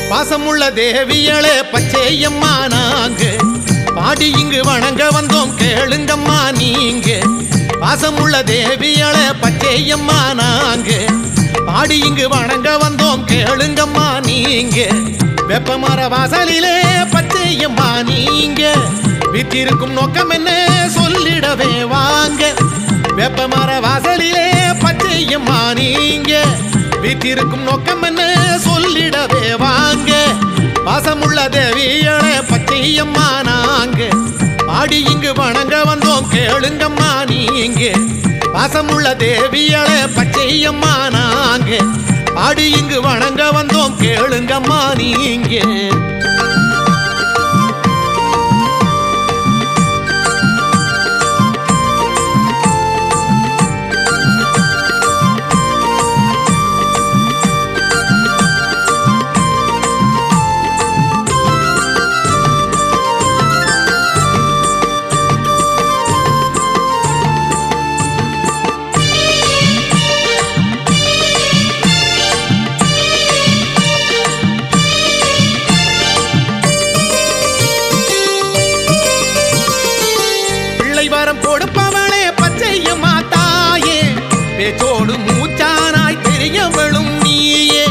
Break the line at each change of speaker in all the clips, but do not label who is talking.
பாசமுள்ள தேவியளே பச்சையம்மா நாங்க பாடி இங்கு வணங்க வந்தோம் கேளுங்கம்மா நீங்க. பாசமுள்ள தேவியளே பச்சையம்மா நாங்க பாடி இங்கு வணங்க வந்தோம் கேளுங்கம்மா நீங்க. வெப்பமர வாசலிலே பச்சையம்மா நீங்க வித்திருக்கும் நோக்கம் என்ன சொல்லிடவே வாங்க. வெப்பமர வாசலிலே பச்சையம்மா நீங்க வித்திருக்கும் நோக்கம் என்ன சொல்லிடவே வாங்க. பாசமுள்ள தேவியளே பச்சையம்மா நாங்க பாடி இங்கு வணங்க வந்தோம் கேளுங்கம்மா நீங்க. பாசமுள்ள தேவியளே பச்சையம்மா நாங்க பாடி இங்கு வணங்க வந்தோம் கேளுங்கம்மா நீங்க. கொடுப்பவளே பச்சையம்மா தாயே பேச்சோடு மூச்சானாய் தெரியவளும் நீயே.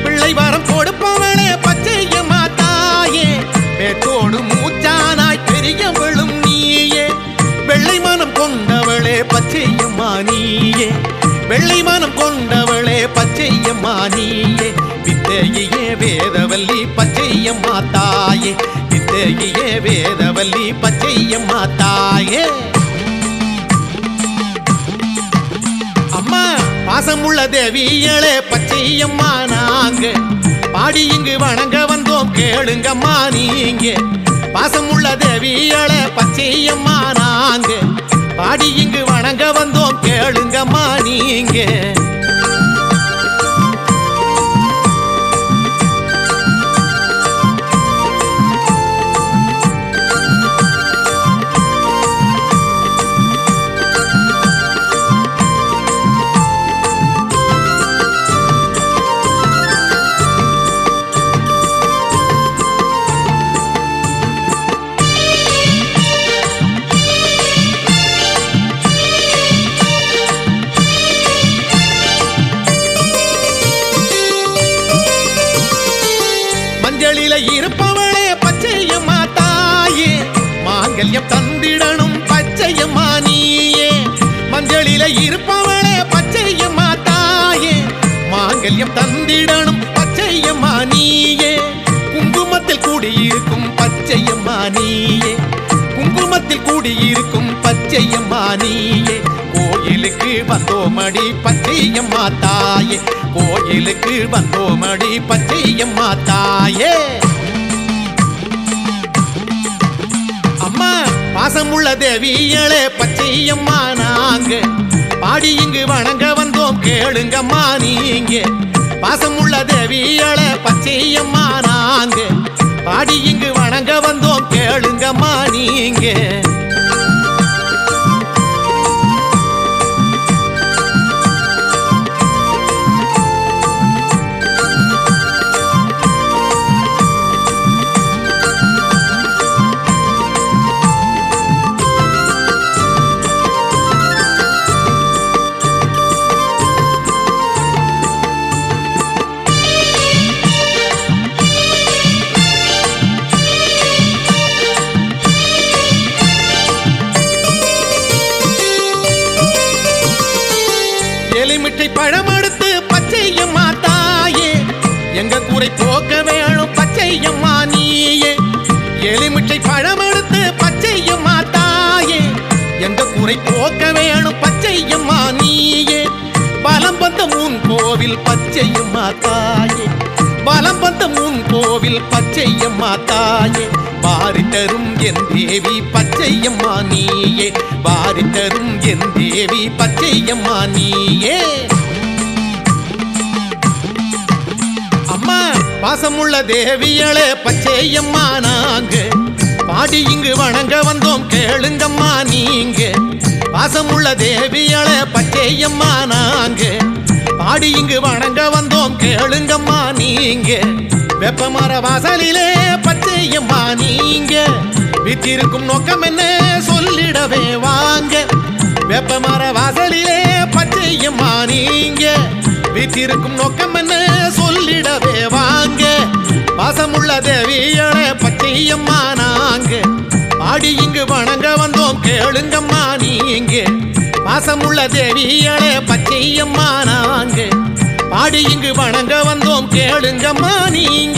பிள்ளை வரம் கொடுப்பவளே பச்சையம்மா தாயே பேச்சோடு மூச்சானாய் தெரியவளும் நீயே. வெள்ளை மனம் கொண்டவளே பச்சையம்மா நீயே வெள்ளை மனம் கொண்டவளே பச்சையம்மா நீயே. வித்தையே வேதவல்லி பச்சையம்மா தாயே வித்தையே வேதவல்லி பச்சையம்மா தாயே. பாசமுள்ள தேவியளே பச்சையம்மா நாங்க பாடி இங்கு வணங்க வந்தோம் கேளுங்கம்மா நீங்க. பாசமுள்ள தேவியளே பச்சையம்மா நாங்க பாடி இங்கு வணங்க வந்தோம் கேளுங்கம்மா நீங்க. மஞ்சளில இருப்பவளே பச்சையம்மா தாயே மாங்கல்யம் தந்திடணும் பச்சையம்மா நீயே. மஞ்சளில இருப்பவளே பச்சையம்மா தாயே மாங்கல்யம் தந்திடணும் பச்சையம்மா நீயே. குங்குமத்தில் கூடியிருக்கும் பச்சையம்மா நீயே குங்குமத்தில் கூடியிருக்கும் பச்சையம்மா நீயே. கோயிலுக்கு வந்தோமடி பச்சையம்மா தாயே கோயிலுக்கு வந்தோமடி பச்சையம்மா தாயே. அம்மா பாசமுள்ள தேவியளே பச்சையம்மா நாங்க பாடி இங்கு வணங்க வந்தோம் கேளுங்கம்மா நீங்க. பாசமுள்ள தேவியளே பச்சையம்மா நாங்க பாடி இங்கு வணங்க வந்தோம் கேளுங்கம்மா நீங்க. எலிமிட்டை பழம் எடுத்து பச்சையம்மா தாயே எங்க கூரை போக்க வேணும் பச்சையம்மா நீயே. எலிமிட்டை பழம் எடுத்து பச்சையம்மா தாயே எங்க கூரை போக்க வேணும் பச்சையம்மா நீயே. பலம் வந்த முன் கோவில் பச்சையம்மா தாயே பலம் வந்த முன் கோவில் பச்சையம்மா தாயே. பாரி தரும் என் தேவி பச்சையம்மா நீயே பாரி தரும் என் தேவி பச்சையம்மா நீயே. அம்மா பாசமுள்ள தேவியளே பச்சையம்மா நாங்க பாடி இங்கு வணங்க வந்தோம் கேளுங்கம்மா நீங்க. பாசமுள்ள தேவியளே பச்சையம்மா நாங்க பாடி இங்கு வணங்க வந்தோம் கேளுங்கம்மா நீங்க. வெப்பமர வாசலிலே பச்சையம்மா நீங்க வித்திருக்கும் நோக்கம் என்ன சொல்லிடவே வாங்க வெப்பமர வாசலிலே பச்சையம்மா நீங்க வித்திருக்கும் நோக்கம் என்ன சொல்லிடவே வாங்க பாசமுள்ள தேவியளே பச்சையம்மா நாங்க பாடி இங்கு வணங்க வந்தோம் கேளுங்கம்மா நீங்க பாசமுள்ள தேவியளே பச்சையம்மா நாங்க பாடி இங்கு வணங்க வந்தோம் கேளுங்கம்மா நீங்க